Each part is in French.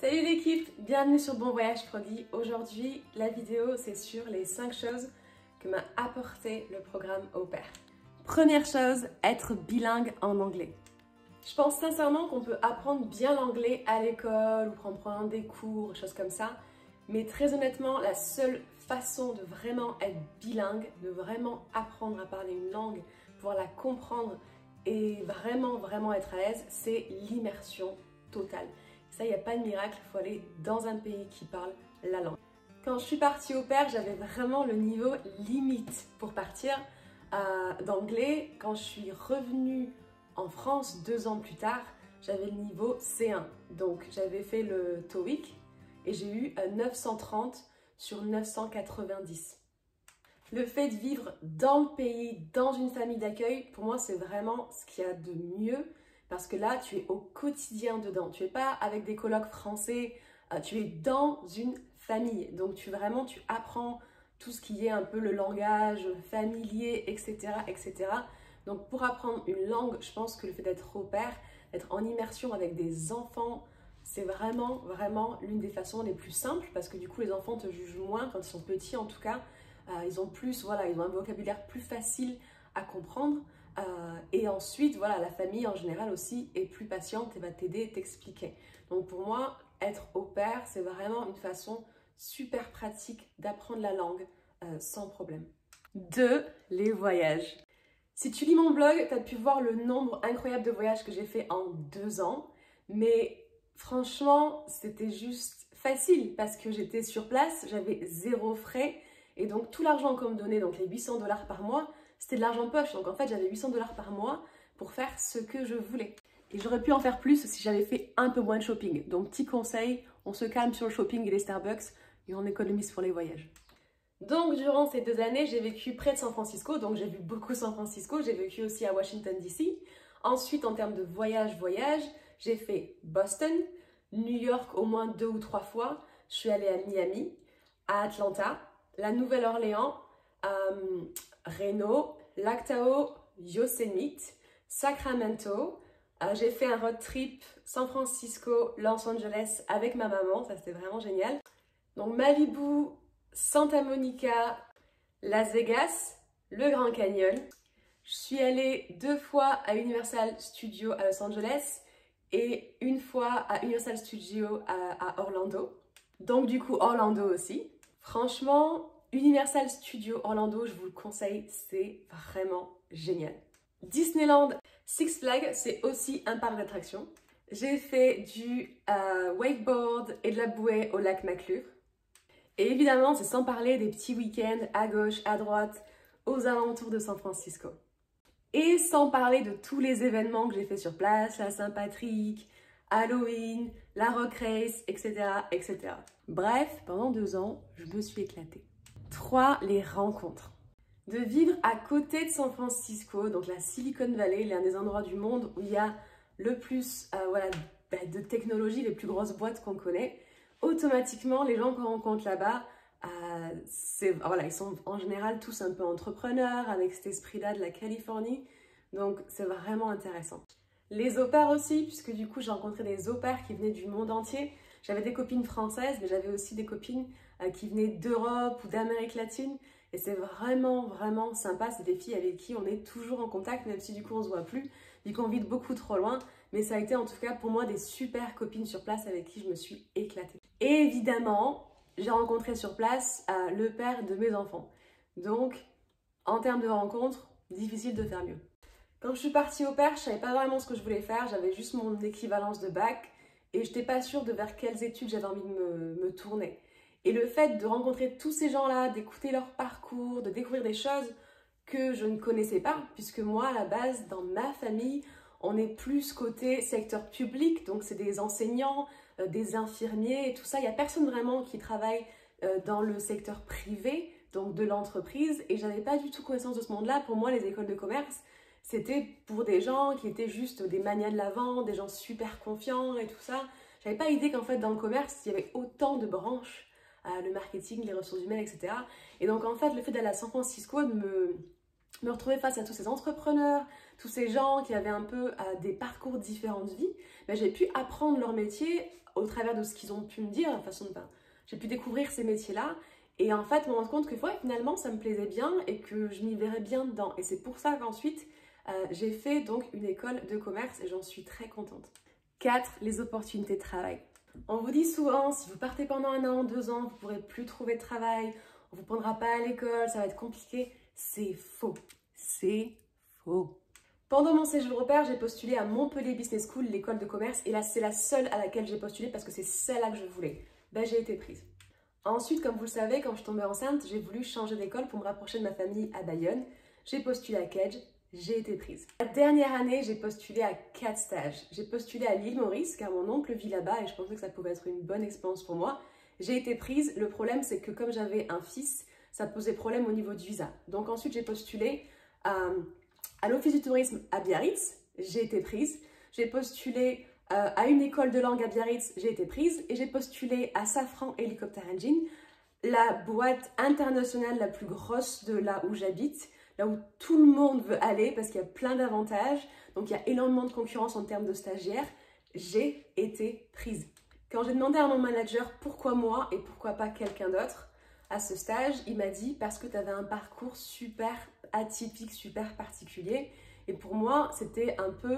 Salut l'équipe, bienvenue sur Bon Voyage Prodi. Aujourd'hui, la vidéo c'est sur les 5 choses que m'a apporté le programme Au Pair. Première chose, être bilingue en anglais. Je pense sincèrement qu'on peut apprendre bien l'anglais à l'école ou en prenant des cours, choses comme ça. Mais très honnêtement, la seule façon de vraiment être bilingue, de vraiment apprendre à parler une langue, pouvoir la comprendre et vraiment être à l'aise, c'est l'immersion totale. Ça, il n'y a pas de miracle, il faut aller dans un pays qui parle la langue. Quand je suis partie au pair, j'avais vraiment le niveau limite pour partir d'anglais. Quand je suis revenue en France 2 ans plus tard, j'avais le niveau C1. Donc j'avais fait le TOEIC et j'ai eu 930 sur 990. Le fait de vivre dans le pays, dans une famille d'accueil, pour moi c'est vraiment ce qu'il y a de mieux. Parce que là, tu es au quotidien dedans. Tu n'es pas avec des colocs français, tu es dans une famille. Donc, tu apprends tout ce qui est un peu le langage familier, etc., etc. Donc, pour apprendre une langue, je pense que le fait d'être au pair, d'être en immersion avec des enfants, c'est vraiment l'une des façons les plus simples. Parce que du coup, les enfants te jugent moins quand ils sont petits, en tout cas. Ils ont un vocabulaire plus facile à comprendre. Et ensuite, voilà, la famille en général aussi est plus patiente et va t'aider et t'expliquer. Donc pour moi, être au pair, c'est vraiment une façon super pratique d'apprendre la langue sans problème. 2. Les voyages. Si tu lis mon blog, tu as pu voir le nombre incroyable de voyages que j'ai fait en 2 ans. Mais franchement, c'était juste facile parce que j'étais sur place, j'avais 0 frais. Et donc tout l'argent qu'on me donnait, donc les 800 $ par mois, c'était de l'argent poche. Donc en fait, j'avais 800 $ par mois pour faire ce que je voulais. Et j'aurais pu en faire plus si j'avais fait un peu moins de shopping. Donc petit conseil, on se calme sur le shopping et les Starbucks et on économise pour les voyages. Donc durant ces 2 années, j'ai vécu près de San Francisco. Donc j'ai vu beaucoup San Francisco. J'ai vécu aussi à Washington DC. Ensuite, en termes de voyage, j'ai fait Boston, New York au moins 2 ou 3 fois. Je suis allée à Miami, à Atlanta, la Nouvelle-Orléans, Reno, Lac Tahoe, Yosemite, Sacramento. J'ai fait un road trip San Francisco, Los Angeles avec ma maman, ça c'était vraiment génial. Donc Malibu, Santa Monica, Las Vegas, le Grand Canyon. Je suis allée 2 fois à Universal Studios à Los Angeles et 1 fois à Universal Studios à Orlando. Donc du coup Orlando aussi. Franchement, Universal Studios Orlando, je vous le conseille, c'est vraiment génial. Disneyland Six Flags, c'est aussi un parc d'attractions. J'ai fait du wakeboard et de la bouée au lac McClure. Et évidemment, c'est sans parler des petits week-ends à gauche, à droite, aux alentours de San Francisco. Et sans parler de tous les événements que j'ai fait sur place, la Saint-Patrick, Halloween, la Rock Race, etc., etc. Bref, pendant 2 ans, je me suis éclatée. 3. Les rencontres. De vivre à côté de San Francisco, donc la Silicon Valley, l'un des endroits du monde où il y a le plus de technologie, les plus grosses boîtes qu'on connaît, automatiquement, les gens qu'on rencontre là-bas, ils sont en général tous un peu entrepreneurs, avec cet esprit-là de la Californie, donc c'est vraiment intéressant. Les au pairs aussi, puisque du coup j'ai rencontré des au pairs qui venaient du monde entier. J'avais des copines françaises, mais j'avais aussi des copines qui venaient d'Europe ou d'Amérique latine. Et c'est vraiment sympa, c'est des filles avec qui on est toujours en contact, même si du coup on se voit plus, vu qu'on vit beaucoup trop loin. Mais ça a été en tout cas pour moi des super copines sur place avec qui je me suis éclatée. Et évidemment, j'ai rencontré sur place le père de mes enfants. Donc, en termes de rencontres, difficile de faire mieux. Quand je suis partie au pair, je savais pas vraiment ce que je voulais faire, j'avais juste mon équivalence de bac et j'étais pas sûre de vers quelles études j'avais envie de me tourner. Et le fait de rencontrer tous ces gens-là, d'écouter leur parcours, de découvrir des choses que je ne connaissais pas, puisque moi, à la base, dans ma famille, on est plus côté secteur public, donc c'est des enseignants, des infirmiers et tout ça. Il n'y a personne vraiment qui travaille dans le secteur privé, donc de l'entreprise, et j'avais pas du tout connaissance de ce monde-là. Pour moi, les écoles de commerce, c'était pour des gens qui étaient juste des manias de la vente, des gens super confiants et tout ça. J'avais pas idée qu'en fait, dans le commerce, il y avait autant de branches, le marketing, les ressources humaines, etc. Et donc, en fait, le fait d'aller à San Francisco, de me retrouver face à tous ces entrepreneurs, tous ces gens qui avaient un peu des parcours différents de vie, ben, j'ai pu apprendre leur métier au travers de ce qu'ils ont pu me dire, la façon de... j'ai pu découvrir ces métiers-là et en fait me rendre compte que finalement ça me plaisait bien et que je m'y verrais bien dedans. Et c'est pour ça qu'ensuite j'ai fait donc une école de commerce et j'en suis très contente. 4. Les opportunités de travail. On vous dit souvent, si vous partez pendant 1 an, 2 ans, vous ne pourrez plus trouver de travail, on ne vous prendra pas à l'école, ça va être compliqué. C'est faux. C'est faux. Pendant mon séjour au pair, j'ai postulé à Montpellier Business School, l'école de commerce, et là, c'est la seule à laquelle j'ai postulé parce que c'est celle-là que je voulais. Ben, j'ai été prise. Ensuite, comme vous le savez, quand je suis tombée enceinte, j'ai voulu changer d'école pour me rapprocher de ma famille à Bayonne. J'ai postulé à Kedge, j'ai été prise. La dernière année, j'ai postulé à 4 stages. J'ai postulé à l'île Maurice, car mon oncle vit là-bas et je pensais que ça pouvait être une bonne expérience pour moi. J'ai été prise. Le problème, c'est que comme j'avais un fils, ça posait problème au niveau du visa. Donc ensuite, j'ai postulé à l'Office du tourisme à Biarritz, j'ai été prise. J'ai postulé à une école de langue à Biarritz, j'ai été prise. Et j'ai postulé à Safran Helicopter Engine, la boîte internationale la plus grosse de là où j'habite, là où tout le monde veut aller parce qu'il y a plein d'avantages. Donc il y a énormément de concurrence en termes de stagiaires. J'ai été prise. Quand j'ai demandé à mon manager pourquoi moi et pourquoi pas quelqu'un d'autre à ce stage, il m'a dit parce que tu avais un parcours super atypique, super particulier. Et pour moi, c'était un peu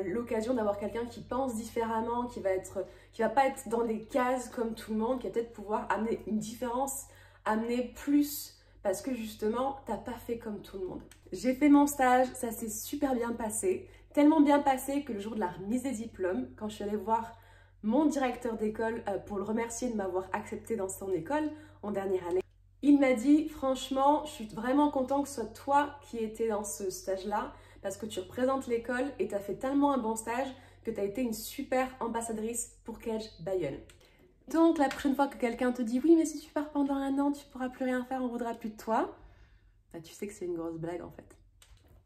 l'occasion d'avoir quelqu'un qui pense différemment, qui va pas être dans des cases comme tout le monde, qui va peut-être pouvoir amener une différence, amener plus, parce que justement, t'as pas fait comme tout le monde. J'ai fait mon stage, ça s'est super bien passé, tellement bien passé que le jour de la remise des diplômes, quand je suis allée voir mon directeur d'école pour le remercier de m'avoir accepté dans son école en dernière année, il m'a dit, franchement, je suis vraiment content que ce soit toi qui étais dans ce stage-là parce que tu représentes l'école et tu as fait tellement un bon stage que tu as été une super ambassadrice pour Kedge Bayonne. Donc, la prochaine fois que quelqu'un te dit « Oui, mais si tu pars pendant 1 an, tu pourras plus rien faire, on voudra plus de toi », bah, tu sais que c'est une grosse blague en fait.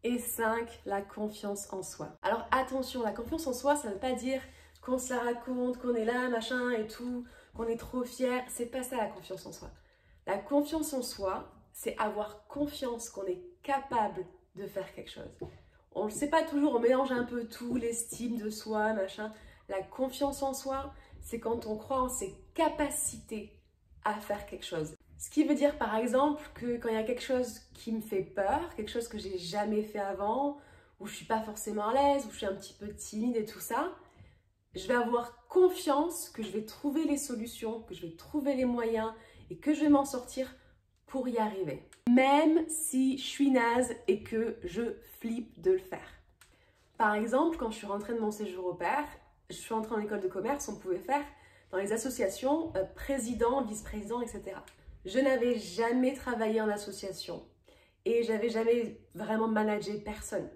Et 5, la confiance en soi. Alors attention, la confiance en soi, ça ne veut pas dire qu'on se la raconte, qu'on est là, machin et tout, qu'on est trop fier. C'est pas ça la confiance en soi. La confiance en soi, c'est avoir confiance qu'on est capable de faire quelque chose. On ne le sait pas toujours, on mélange un peu tout, l'estime de soi, machin. La confiance en soi, c'est quand on croit en ses capacités à faire quelque chose. Ce qui veut dire par exemple que quand il y a quelque chose qui me fait peur, quelque chose que j'ai jamais fait avant, où je suis pas forcément à l'aise, où je suis un petit peu timide et tout ça, je vais avoir confiance que je vais trouver les solutions, que je vais trouver les moyens et que je vais m'en sortir pour y arriver. Même si je suis naze et que je flippe de le faire. Par exemple, quand je suis rentrée de mon séjour au pair, je suis rentrée en école de commerce, on pouvait faire dans les associations président, vice-président, etc. Je n'avais jamais travaillé en association et j'avais jamais vraiment managé personne.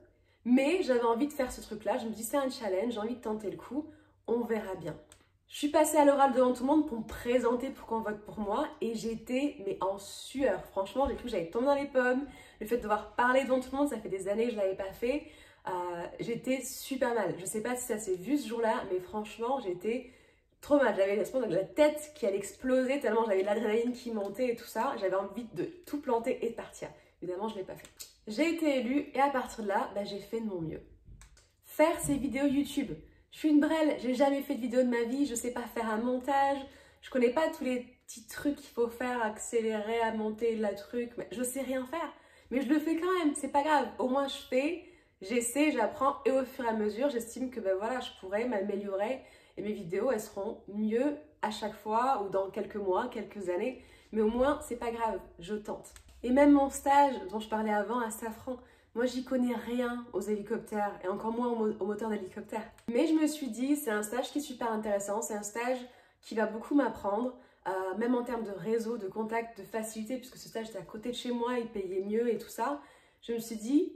Mais j'avais envie de faire ce truc-là, je me dis c'est un challenge, j'ai envie de tenter le coup, on verra bien. Je suis passée à l'oral devant tout le monde pour me présenter pour qu'on vote pour moi et j'étais mais en sueur. Franchement, j'ai cru que j'allais tomber dans les pommes. Le fait de devoir parler devant tout le monde, ça fait des années que je ne l'avais pas fait. J'étais super mal. Je ne sais pas si ça s'est vu ce jour-là, mais franchement, j'étais trop mal. J'avais la tête qui allait exploser tellement j'avais de l'adrénaline qui montait et tout ça. J'avais envie de tout planter et de partir. Évidemment, je ne l'ai pas fait. J'ai été élue et à partir de là, j'ai fait de mon mieux. Faire ces vidéos YouTube. Je suis une brêle, j'ai jamais fait de vidéo de ma vie, je sais pas faire un montage, je connais pas tous les petits trucs qu'il faut faire, accélérer, à monter le truc, mais je sais rien faire. Mais je le fais quand même, c'est pas grave. Au moins je fais, j'essaie, j'apprends et au fur et à mesure, j'estime que voilà, je pourrais m'améliorer et mes vidéos, elles seront mieux à chaque fois ou dans quelques mois, quelques années. Mais au moins, c'est pas grave, je tente. Et même mon stage dont je parlais avant à Safran, moi, j'y connais rien aux hélicoptères et encore moins au moteur d'hélicoptère. Mais je me suis dit, c'est un stage qui est super intéressant, c'est un stage qui va beaucoup m'apprendre, même en termes de réseau, de contact, de facilité, puisque ce stage était à côté de chez moi, il payait mieux et tout ça. Je me suis dit,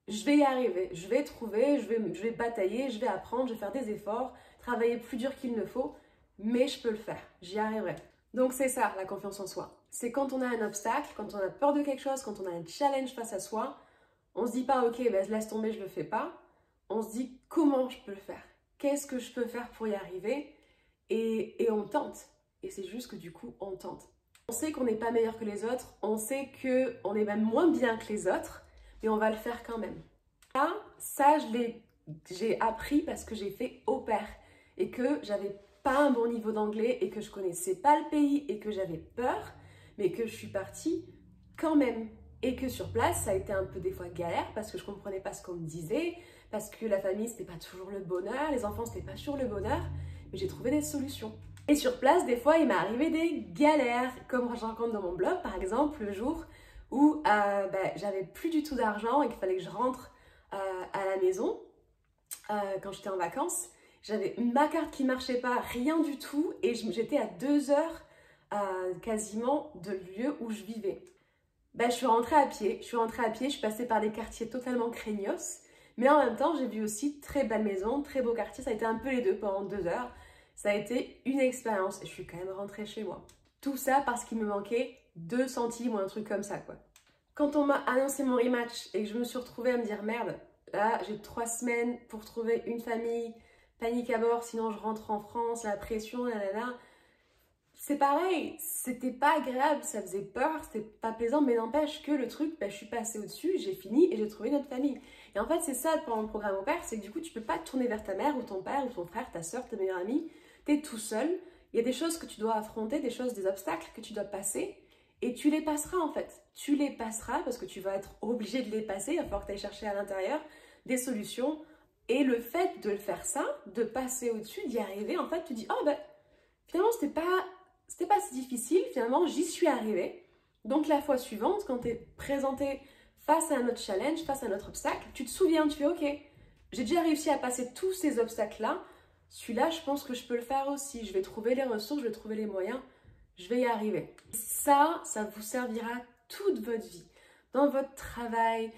je vais y arriver, je vais trouver, je vais batailler, je vais apprendre, je vais faire des efforts, travailler plus dur qu'il ne faut, mais je peux le faire, j'y arriverai. Donc c'est ça, la confiance en soi. C'est quand on a un obstacle, quand on a peur de quelque chose, quand on a un challenge face à soi, on se dit pas, ok, laisse tomber, je le fais pas. On se dit, comment je peux le faire? Qu'est-ce que je peux faire pour y arriver? Et on tente. Et c'est juste que du coup, on tente. On sait qu'on n'est pas meilleur que les autres. On sait qu'on est même moins bien que les autres. mais on va le faire quand même. Ça j'ai appris parce que j'ai fait au pair et que j'avais pas un bon niveau d'anglais et que je connaissais pas le pays et que j'avais peur, mais que je suis partie quand même. Et que sur place, ça a été un peu des fois galère parce que je comprenais pas ce qu'on me disait, parce que la famille, c'était pas toujours le bonheur, les enfants, c'était pas toujours le bonheur, mais j'ai trouvé des solutions. Et sur place, des fois, il m'est arrivé des galères, comme je raconte dans mon blog, par exemple, le jour où j'avais plus du tout d'argent et qu'il fallait que je rentre à la maison quand j'étais en vacances. J'avais ma carte qui marchait pas, rien du tout, et j'étais à 2 heures quasiment de lieu où je vivais. Je suis rentrée à pied, je suis passée par des quartiers totalement craignos, mais en même temps, j'ai vu aussi très belle maison, très beau quartier, ça a été un peu les deux pendant 2 heures. Ça a été une expérience et je suis quand même rentrée chez moi. Tout ça parce qu'il me manquait 2 centimes ou un truc comme ça, quoi. Quand on m'a annoncé mon rematch et que je me suis retrouvée à me dire merde, là j'ai 3 semaines pour trouver une famille, panique à bord, sinon je rentre en France, la pression, nanana. C'est pareil, c'était pas agréable, ça faisait peur, c'était pas plaisant, mais n'empêche que le truc, je suis passée au-dessus, j'ai fini et j'ai trouvé notre famille. Et en fait, c'est ça pendant le programme au pair, c'est que du coup, tu peux pas te tourner vers ta mère ou ton père ou ton frère, ta soeur, ta meilleure amie, t'es tout seul. Il y a des choses que tu dois affronter, des obstacles que tu dois passer, et tu les passeras en fait. Tu les passeras parce que tu vas être obligé de les passer, il va falloir que tu ailles chercher à l'intérieur des solutions. Et le fait de le faire ça, de passer au-dessus, d'y arriver, en fait, tu dis, oh finalement, c'était pas si difficile, finalement, j'y suis arrivée. Donc la fois suivante, quand tu es présenté face à un autre challenge, face à un autre obstacle, tu te souviens, tu fais ok, j'ai déjà réussi à passer tous ces obstacles-là, celui-là, je pense que je peux le faire aussi, je vais trouver les ressources, je vais trouver les moyens, je vais y arriver. Ça vous servira toute votre vie, dans votre travail,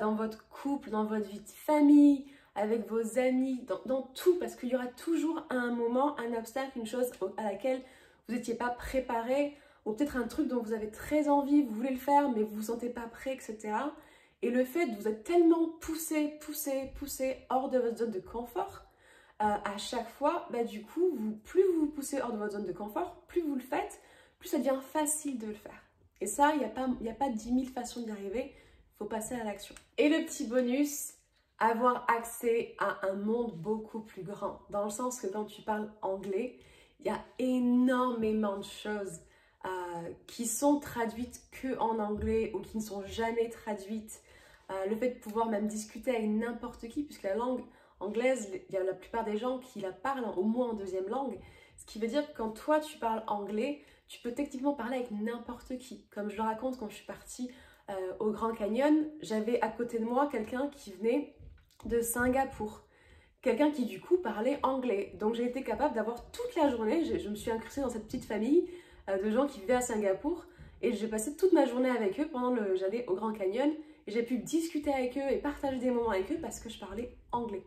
dans votre couple, dans votre vie de famille, avec vos amis, dans tout, parce qu'il y aura toujours à un moment un obstacle, une chose à laquelle vous n'étiez pas préparé, ou peut-être un truc dont vous avez très envie, vous voulez le faire, mais vous ne vous sentez pas prêt, etc. Et le fait de vous être tellement poussé hors de votre zone de confort, à chaque fois, du coup, plus vous vous poussez hors de votre zone de confort, plus vous le faites, plus ça devient facile de le faire. Et ça, il n'y a pas 10 000 façons d'y arriver, il faut passer à l'action. Et le petit bonus, avoir accès à un monde beaucoup plus grand, dans le sens que quand tu parles anglais, il y a énormément de choses qui sont traduites que en anglais ou qui ne sont jamais traduites. Le fait de pouvoir même discuter avec n'importe qui, puisque la langue anglaise, il y a la plupart des gens qui la parlent au moins en deuxième langue. Ce qui veut dire que quand toi tu parles anglais, tu peux techniquement parler avec n'importe qui. Comme je le raconte quand je suis partie au Grand Canyon, j'avais à côté de moi quelqu'un qui venait de Singapour. Quelqu'un qui du coup parlait anglais. Donc j'ai été capable d'avoir toute la journée, je me suis incrustée dans cette petite famille de gens qui vivaient à Singapour et j'ai passé toute ma journée avec eux pendant j'allais au Grand Canyon et j'ai pu discuter avec eux et partager des moments avec eux parce que je parlais anglais.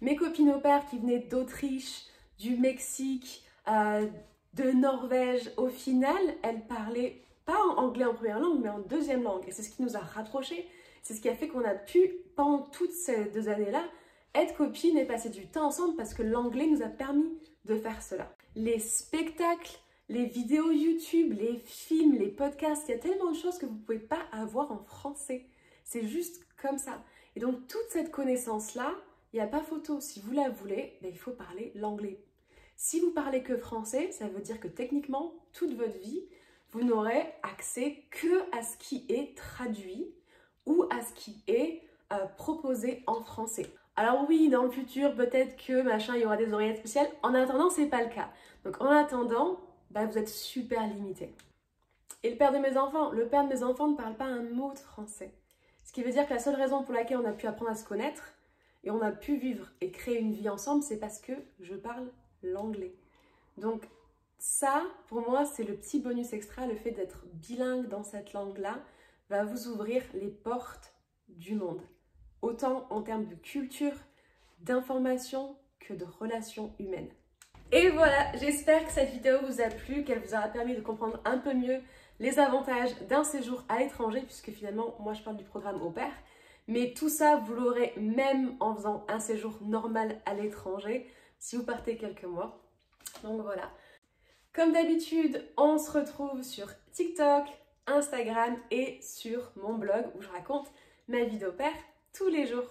Mes copines au pair qui venaient d'Autriche, du Mexique, de Norvège, au final, elles parlaient pas en anglais en première langue mais en deuxième langue et c'est ce qui nous a rapprochés, c'est ce qui a fait qu'on a pu pendant toutes ces 2 années-là être copines et passer du temps ensemble parce que l'anglais nous a permis de faire cela. Les spectacles, les vidéos YouTube, les films, les podcasts, il y a tellement de choses que vous ne pouvez pas avoir en français. C'est juste comme ça. Et donc toute cette connaissance-là, il n'y a pas photo. Si vous la voulez, il faut parler l'anglais. Si vous parlez que français, ça veut dire que techniquement, toute votre vie, vous n'aurez accès que à ce qui est traduit ou à ce qui est proposé en français. Alors oui, dans le futur, peut-être que il y aura des oreillettes spéciales. En attendant, c'est pas le cas. Donc en attendant, vous êtes super limité. Et le père de mes enfants ne parle pas un mot de français. Ce qui veut dire que la seule raison pour laquelle on a pu apprendre à se connaître et on a pu vivre et créer une vie ensemble, c'est parce que je parle l'anglais. Donc ça, pour moi, c'est le petit bonus extra, le fait d'être bilingue dans cette langue-là va vous ouvrir les portes du monde. Autant en termes de culture, d'information que de relations humaines. Et voilà, j'espère que cette vidéo vous a plu, qu'elle vous aura permis de comprendre un peu mieux les avantages d'un séjour à l'étranger, puisque finalement, moi je parle du programme au pair, mais tout ça, vous l'aurez même en faisant un séjour normal à l'étranger, si vous partez quelques mois. Donc voilà. Comme d'habitude, on se retrouve sur TikTok, Instagram et sur mon blog où je raconte ma vie d'au pair tous les jours.